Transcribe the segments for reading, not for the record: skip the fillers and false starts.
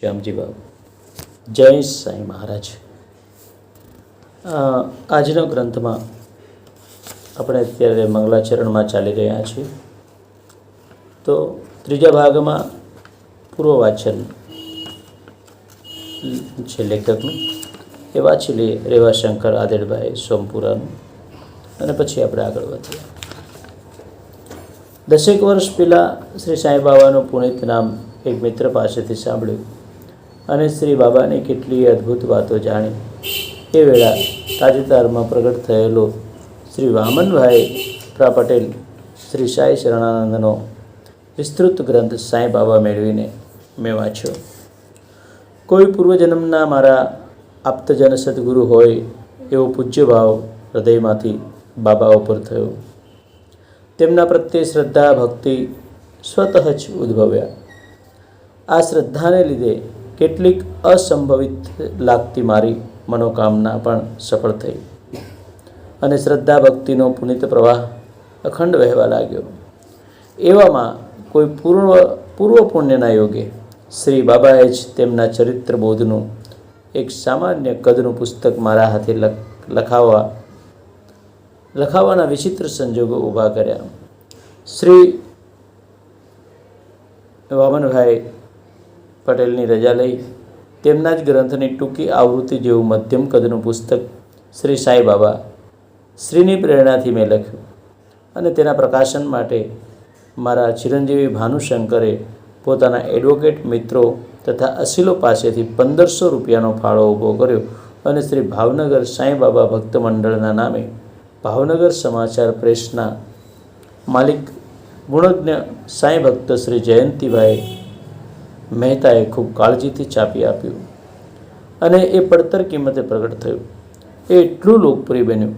શ્યામજી બાબુ જય સાંઈ મહારાજ। આજનો ગ્રંથમાં આપણે અત્યારે મંગલાચરણમાં ચાલી રહ્યા છીએ। તો ત્રીજા ભાગમાં પૂર્વ વાચન છે લેખકનું, એ વાંચી લઈએ રેવાશંકર આદેડભાઈ સોમપુરાનું, અને પછી આપણે આગળ વધીએ। 10 વર્ષ પહેલાં શ્રી સાંઈ બાબાનું પુનિત નામ એક મિત્ર પાસેથી સાંભળ્યું અને શ્રી બાબાની કેટલીય અદ્ભુત વાતો જાણી। એ વેળા તાજેતરમાં પ્રગટ થયેલો શ્રી વામનભાઈ પટેલ શ્રી સાઈ શરણાનંદનો વિસ્તૃત ગ્રંથ સાંઈ બાબા મેળવીને મેં વાંચ્યો। કોઈ પૂર્વજન્મના મારા આપ્તજન સદગુરુ હોય એવો પૂજ્ય ભાવ હૃદયમાંથી બાબા ઉપર થયો। તેમના પ્રત્યે શ્રદ્ધા ભક્તિ સ્વતઃ જ ઉદ્ભવ્યા। આ શ્રદ્ધાને લીધે કેટલીક અસંભવિત લાગતી મારી મનોકામના પણ સફળ થઈ અને શ્રદ્ધા ભક્તિનો પુનિત પ્રવાહ અખંડ વહેવા લાગ્યો। એવામાં કોઈ પૂર્વ પુણ્યના યોગે શ્રી બાબાએ જ તેમના ચરિત્ર બોધનું એક સામાન્ય કદનું પુસ્તક મારા હાથે લખાવવાના વિચિત્ર સંજોગો ઊભા કર્યા। શ્રી વામનભાઈ પટેલની રજા લઈ તેમના જ ગ્રંથની ટૂંકી આવૃત્તિ જેવું મધ્યમ કદનું પુસ્તક શ્રી સાંઈ બાબા શ્રીની પ્રેરણાથી મેં લખ્યું અને તેના પ્રકાશન માટે મારા ચિરંજીવી ભાનુશંકરે પોતાના એડવોકેટ મિત્રો તથા અસીલો પાસેથી 1500 રૂપિયાનો ફાળો ઊભો કર્યો અને શ્રી ભાવનગર સાંઈ બાબા ભક્ત મંડળના નામે ભાવનગર સમાચાર પ્રેસના માલિક ગુણજ્ઞ સાંઈ ભક્ત શ્રી જયંતિભાઈ મહેતાએ ખૂબ કાળજીથી છાપી આપ્યું અને એ પડતર કિંમતે પ્રગટ થયું। એ એટલું લોકપ્રિય બન્યું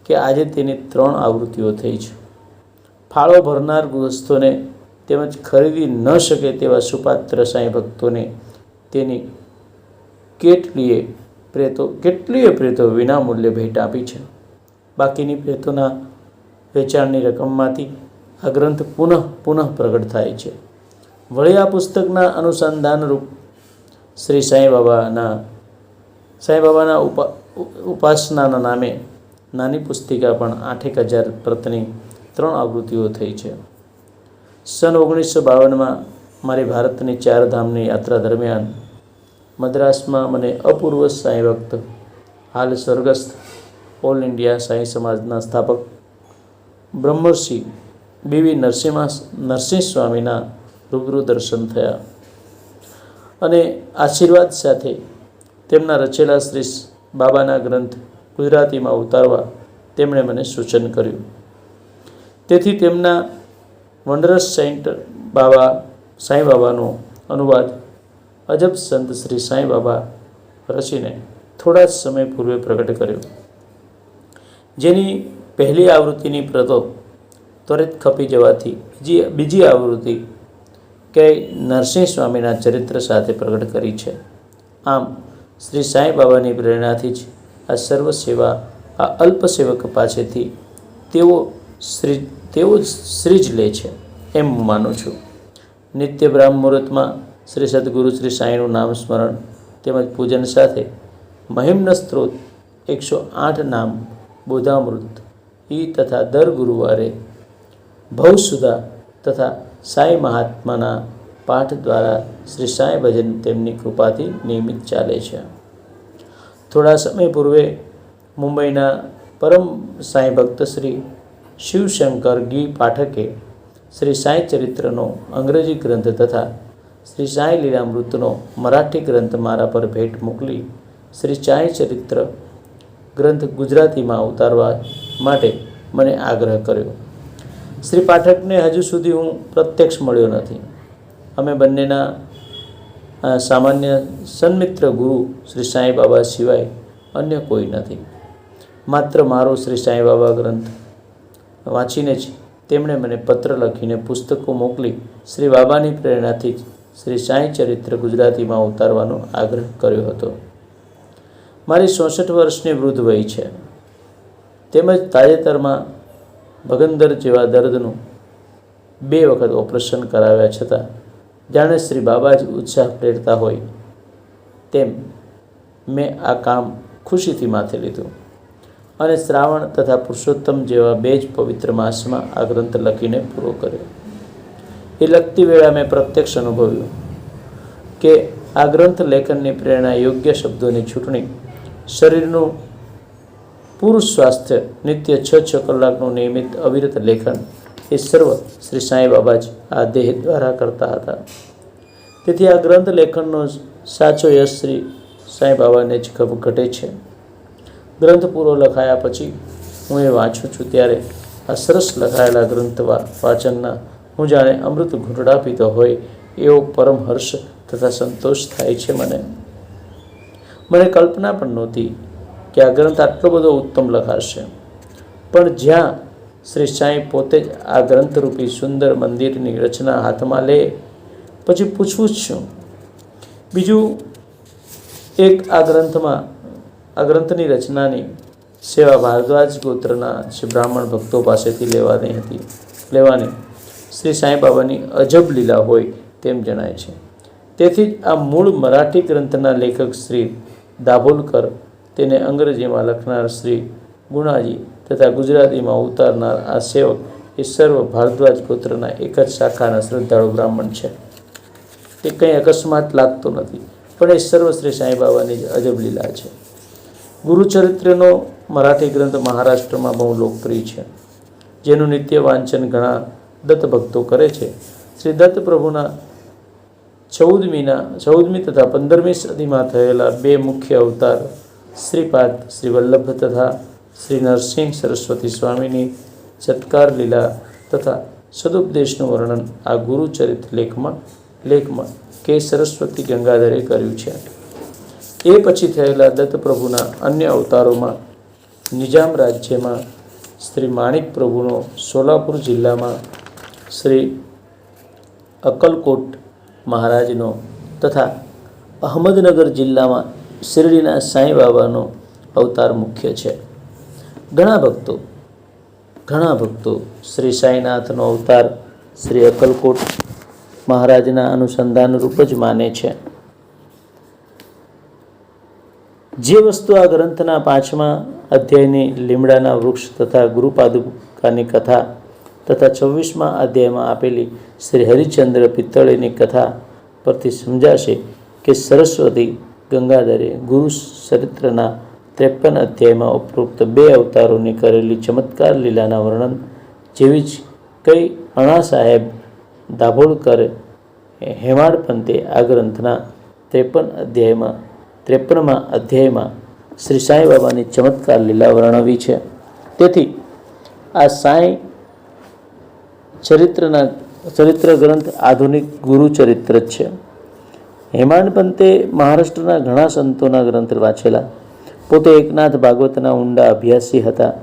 કે આજે તેની 3 આવૃત્તિઓ થઈ છે। ફાળો ભરનાર ગૃહસ્થોને તેમજ ખરીદી ન શકે તેવા સુપાત્ર સાંઈ ભક્તોને તેની કેટલીય પ્રેતો વિનામૂલ્યે ભેટ આપી છે। બાકીની પ્રેતોના વેચાણની રકમમાંથી આ ગ્રંથ પુનઃ પ્રગટ થાય છે। વળી આ પુસ્તકના અનુસંધાનરૂપ શ્રી સાંઈ બાબાના ઉપાસનાના નામે નાની પુસ્તિકા પણ 8,000 પ્રતની 3 આવૃત્તિઓ થઈ છે। સન 1952માં મારી ભારતની 4 ધામની યાત્રા દરમિયાન મદ્રાસમાં મને અપૂર્વ સાંઈ ભક્ત, હાલ સ્વર્ગસ્થ ઓલ ઇન્ડિયા સાંઈ સમાજના સ્થાપક બ્રહ્મર્ષિ બીવી નરસિંહ સ્વામીના રૂબરૂ દર્શન થયા અને આશીર્વાદ સાથે તેમના રચેલા શ્રી બાબાના ગ્રંથ ગુજરાતીમાં ઉતારવા તેમણે મને સૂચન કર્યું। તેથી તેમના વંડરસ સાંઈ બાબાનો અનુવાદ અજબ સંત શ્રી સાંઈ બાબા રચીને થોડા જ સમય પૂર્વે પ્રગટ કર્યો, જેની પહેલી આવૃત્તિની પ્રતો ત્વરિત ખપી જવાથી બીજી આવૃત્તિ કે નરસિંહ સ્વામીના ચરિત્ર સાથે પ્રગટ કરી છે। આમ શ્રી સાંઈ બાબાની પ્રેરણાથી જ આ સર્વ સેવા આ અલ્પ સેવક પાસેથી તેઓ શ્રી જ લે છે એમ હું માનું છું। નિત્ય બ્રાહ્મ મુહૂર્તમાં શ્રી સદગુરુ શ્રી સાંઈનું નામ સ્મરણ તેમજ પૂજન સાથે મહિમ્ન સ્ત્રોત 108 નામ બોધામૃત તથા દર ગુરુવારે ભવસુધા તથા સાંઈ મહાત્માના પાઠ દ્વારા શ્રી સાંઈ ભજન તેમની કૃપાથી નિયમિત ચાલે છે। થોડા સમય પૂર્વે મુંબઈના પરમ સાંઈ ભક્ત શ્રી શિવશંકર ગી પાઠકે શ્રી સાંઈ ચરિત્રનો અંગ્રેજી ગ્રંથ તથા શ્રી સાંઈ લીલામૃતનો મરાઠી ગ્રંથ મારા પર ભેટ મોકલી શ્રી સાંઈ ચરિત્ર ગ્રંથ ગુજરાતીમાં ઉતારવા માટે મને આગ્રહ કર્યો। શ્રી પાઠકને હજુ સુધી હું પ્રત્યક્ષ મળ્યો નથી। અમે બંનેના સામાન્ય સન્મિત્ર ગુરુ શ્રી સાંઈ બાબા સિવાય અન્ય કોઈ નથી। માત્ર મારો શ્રી સાંઈ બાબા ગ્રંથ વાંચીને જ તેમણે મને પત્ર લખીને પુસ્તકો મોકલી શ્રી બાબાની પ્રેરણાથી શ્રી સાંઈ ચરિત્ર ગુજરાતીમાં ઉતારવાનો આગ્રહ કર્યો હતો। મારી 64 વર્ષની વૃદ્ધ વય છે, તેમજ તાજેતરમાં ભગંદર જેવા દર્દનું 2 વખત ઓપરેશન કરાવ્યા છતાં જાણે શ્રી બાબા જ ઉત્સાહ પ્રેરતા હોય તેમ મેં આ કામ ખુશીથી માથે લીધું અને શ્રાવણ તથા પુરુષોત્તમ જેવા 2 જ પવિત્ર માસમાં આ ગ્રંથ લખીને પૂરો કર્યો. એ લખતી વેળા મેં પ્રત્યક્ષ અનુભવ્યું કે આ ગ્રંથ લેખનની પ્રેરણા યોગ્ય શબ્દોની છૂટણી, શરીરનું પૂરું સ્વાસ્થ્ય, નિત્ય 6 કલાકનું નિયમિત અવિરત લેખન એ સર્વ શ્રી સાંઈ બાબા જ આ દેહ દ્વારા કરતા હતા. તેથી આ ગ્રંથ લેખનનો સાચો યશ શ્રી સાંઈ બાબાને જ ઘટે છે. ગ્રંથ પૂરો લખાયા પછી હું એ વાંચું છું ત્યારે આ સરસ લખાયેલા ગ્રંથ વાચનના હું જાણે અમૃત ઘૂંટડા પીતો હોય એવો પરમ હર્ષ તથા સંતોષ થાય છે. મને કલ્પના પણ નહોતી કે આ ગ્રંથ આટલો બધો ઉત્તમ લખાશે. પણ જ્યાં શ્રી સાંઈ પોતે જ આ ગ્રંથરૂપી સુંદર મંદિરની રચના હાથમાં લે પછી પૂછવું જ શું. બીજું એક આ ગ્રંથની રચનાની સેવા ભારદ્વાજ ગોત્રના શ્રી બ્રાહ્મણ ભક્તો પાસેથી લેવાની શ્રી સાંઈ બાબાની અજબ લીલા હોય તેમ જણાય છે. તેથી જ આ મૂળ મરાઠી ગ્રંથના લેખક શ્રી દાભોલકર, તેને અંગ્રેજીમાં લખનાર શ્રી ગુણાજી તથા ગુજરાતીમાં ઉતારનાર આ સેવક એ સર્વ ભારદ્વાજ ગોત્રના એક જ શાખાના શ્રદ્ધાળુ બ્રાહ્મણ છે. તે કંઈ અકસ્માત લાગતો નથી, પણ એ સર્વ શ્રી સાંઈ બાબાની જ અજબ લીલા છે. ગુરુચરિત્રનો મરાઠી ગ્રંથ મહારાષ્ટ્રમાં બહુ લોકપ્રિય છે, જેનું નિત્ય વાંચન ઘણા દત્ત ભક્તો કરે છે. શ્રી દત્ત પ્રભુના 14મી તથા 15મી સદીમાં થયેલા 2 મુખ્ય અવતાર શ્રીપાદ શ્રી વલ્લભ તથા શ્રી નરસિંહ સરસ્વતી સ્વામીની સત્કાર લીલા તથા સદુપદેશનું વર્ણન આ ગુરુચરિત્ર લેખમાં કે સરસ્વતી ગંગાધરે કર્યું છે. એ પછી થયેલા દત્ત પ્રભુના અન્ય અવતારોમાં નિજામ રાજ્યમાં શ્રી માણિક પ્રભુનો, સોલાપુર જિલ્લામાં શ્રી અક્કલકોટ મહારાજનો તથા અહમદનગર જિલ્લામાં શિરડીના સાંઈ બાબાનો અવતાર મુખ્ય છે. ઘણા ભક્તો શ્રી સાંઈનાથનો અવતાર શ્રી અક્કલકોટ મહારાજના અનુસંધાન રૂપ જ માને છે. જે વસ્તુ આ ગ્રંથના 5મા અધ્યાયની લીમડાના વૃક્ષ તથા ગુરુપાદુકાની કથા તથા 26મા અધ્યાયમાં આપેલી શ્રી હરિચંદ્ર પિત્તળીની કથા પરથી સમજાશે કે સરસ્વતી ગંગાધરે ગુરુ ચરિત્રના 53 અધ્યાયમાં ઉપરોક્ત 2 અવતારોની કરેલી ચમત્કાર લીલાના વર્ણન જેવી જ કઈ અણા સાહેબ દાભોલકરે હેમાડ પંતે આ ગ્રંથના 53મા અધ્યાયમાં શ્રી સાંઈ બાબાની ચમત્કાર લીલા વર્ણવી છે. તેથી આ સાંઈ ચરિત્ર ગ્રંથ આધુનિક ગુરુ ચરિત્ર જ છે. હેમાંડ પંતે મહારાષ્ટ્રના ઘણા સંતોના ગ્રંથ વાંચેલા, પોતે એકનાથ ભાગવતના ઊંડા અભ્યાસી હતા,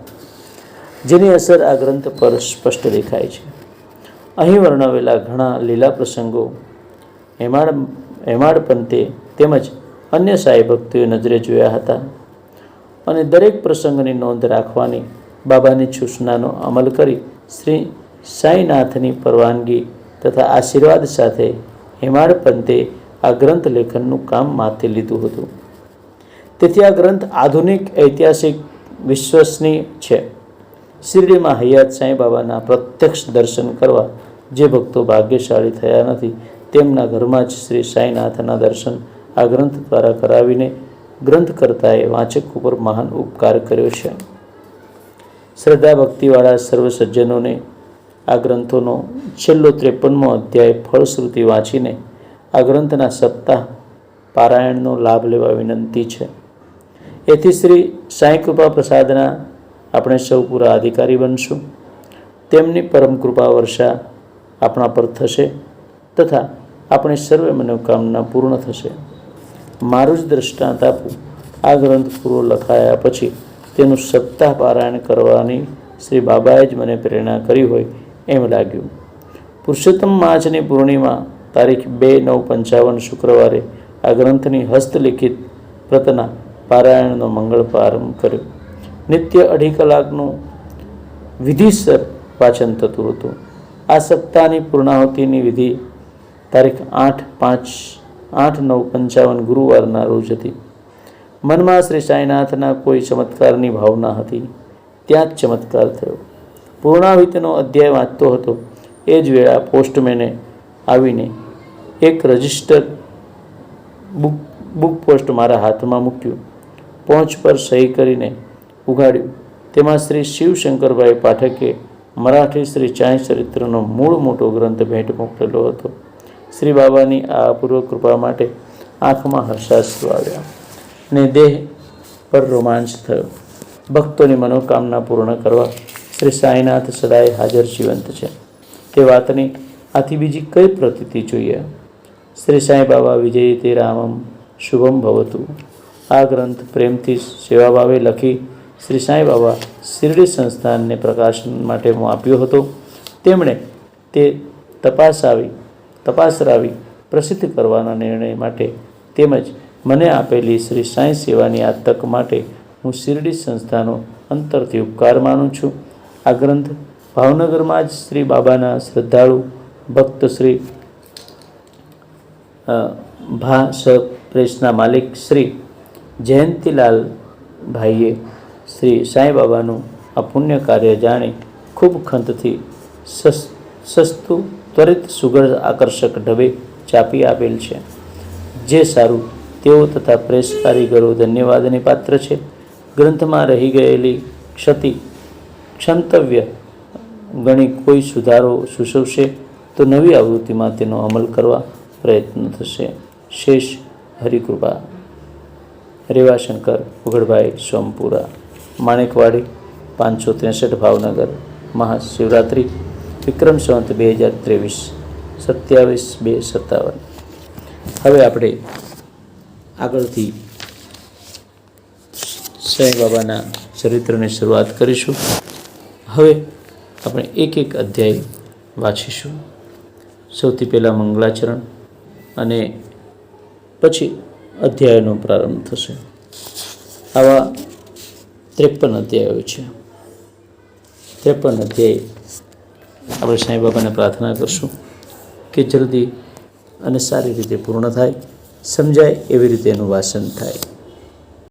જેની અસર આ ગ્રંથ પર સ્પષ્ટ દેખાય છે. અહીં વર્ણવેલા ઘણા લીલા પ્રસંગો હેમાંડ પંતે તેમજ અન્ય સાંઈ ભક્તોએ નજરે જોયા હતા અને દરેક પ્રસંગની નોંધ રાખવાની બાબાની સૂચનાનો અમલ કરી શ્રી સાંઈનાથની પરવાનગી તથા આશીર્વાદ સાથે હેમાંડ પંતે આ ગ્રંથ લેખનનું કામ માથે લીધું હતું. તેથી આ ગ્રંથ આધુનિક, ઐતિહાસિક, વિશ્વસનીય છે. શિરડીમાં હયાત સાંઈ બાબાના પ્રત્યક્ષ દર્શન કરવા જે ભક્તો ભાગ્યશાળી થયા નથી, તેમના ઘરમાં જ શ્રી સાંઈનાથના દર્શન આ ગ્રંથ દ્વારા કરાવીને ગ્રંથકર્તાએ વાચક ઉપર મહાન ઉપકાર કર્યો છે. શ્રદ્ધા ભક્તિવાળા સર્વ સજ્જનોને આ ગ્રંથોનો છેલ્લો 53મો અધ્યાય ફળશ્રુતિ વાંચીને આ ગ્રંથના સપ્તાહ પારાયણનો લાભ લેવા વિનંતી છે. એથી શ્રી સાંઈ કૃપા પ્રસાદના આપણે સૌ પૂરા અધિકારી બનશું. તેમની પરમ કૃપા વર્ષા આપણા પર થશે તથા આપણી સર્વે મનોકામના પૂર્ણ થશે. મારું જ દ્રષ્ટાંત આપું. આ ગ્રંથ પૂરો લખાયા પછી તેનું સપ્તાહ પારાયણ કરવાની શ્રી બાબાએ જ મને પ્રેરણા કરી હોય એમ લાગ્યું. પુરુષોત્તમ માસની પૂર્ણિમા તારીખ 2/9/55 શુક્રવારે આ ગ્રંથની હસ્તલિખિત પ્રતના પારાયણનો મંગળ પ્રારંભ કર્યો. નિત્ય 2.5 કલાકનું વિધિસર વાચન થતું હતું. આ સપ્તાહની પૂર્ણાહુતિની વિધિ તારીખ 8/5/8/9/55 ગુરુવારના રોજ હતી. મનમાં શ્રી સાંઈનાથના કોઈ ચમત્કારની ભાવના હતી. ત્યાં જ ચમત્કાર થયો. પૂર્ણાહુતિનો અધ્યાય વાંચતો હતો એ જ વેળા પોસ્ટમેને આવીને એક રજિસ્ટર બુક પોસ્ટ મારા હાથમાં મૂક્યું. પહોંચ પર સહી કરીને ઉઘાડ્યું. તેમાં શ્રી શિવશંકરભાઈ પાઠકે મરાઠી શ્રી સાંઈ ચરિત્રનો મૂળ મોટો ગ્રંથ ભેટ મોકલેલો હતો. શ્રી બાબાની આ અપૂર્વ કૃપા માટે આંખમાં હર્ષાશ્રુ આવ્યા અને દેહ પર રોમાંચ થયો. ભક્તોની મનોકામના પૂર્ણ કરવા શ્રી સાંઈનાથ સદાય હાજર જીવંત છે. તે વાતની આથી બીજી કઈ પ્રતીતિ જોઈએ? શ્રી સાંઈ બાબા વિજયતે રામમ શુભમ ભવતુ. આ ગ્રંથ પ્રેમથી સેવાભાવે લખી શ્રી સાંઈ બાબા શિરડી સંસ્થાનને પ્રકાશન માટે આપ્યો હતો. તેમણે તે તપાસરાવી પ્રસિદ્ધ કરવાના નિર્ણય માટે તેમજ મને આપેલી શ્રી સાંઈ સેવાની આ તક માટે હું શિરડી સંસ્થાનો અંતરથી ઉપકાર માનું છું. આ ગ્રંથ ભાવનગરમાં જ શ્રી બાબાના શ્રદ્ધાળુ ભક્ત શ્રી ભાસ પ્રેસના માલિક શ્રી જયંતીલાલ ભાઈએ શ્રી સાંઈ બાબાનું આ પુણ્ય કાર્ય જાણી ખૂબ ખંતથી સસ્તું ત્વરિત સુઘડ આકર્ષક ઢબે ચાપી આપેલ છે. જે સારું તેઓ તથા પ્રેસ કારીગરો ધન્યવાદને પાત્ર છે. ગ્રંથમાં રહી ગયેલી ક્ષંતવ્ય ગણી કોઈ સુધારો સૂચવશે તો નવી આવૃત્તિમાં તેનો અમલ કરવા પ્રયત્ન થશે. શેષ હરિકૃપા. રેવાશંકર ઉઘડભાઈ સોમપુરા, માણેકવાડી 563 ભાવનગર. મહાશિવરાત્રિ વિક્રમ સંવત 2023 27/2/57. હવે આપણે આગળથી સાંઈ બાબાના ચરિત્રની શરૂઆત કરીશું. હવે આપણે એક એક અધ્યાય વાંચીશું. સૌથી પહેલાં મંગલાચરણ અને પછી અધ્યાયનો પ્રારંભ થશે. આવા 53 અધ્યાયો છે. 53 અધ્યાય આપણે સાંઈ બાબાને પ્રાર્થના કરશું કે જલ્દી અને સારી રીતે પૂર્ણ થાય, સમજાય એવી રીતે એનું વાંચન થાય.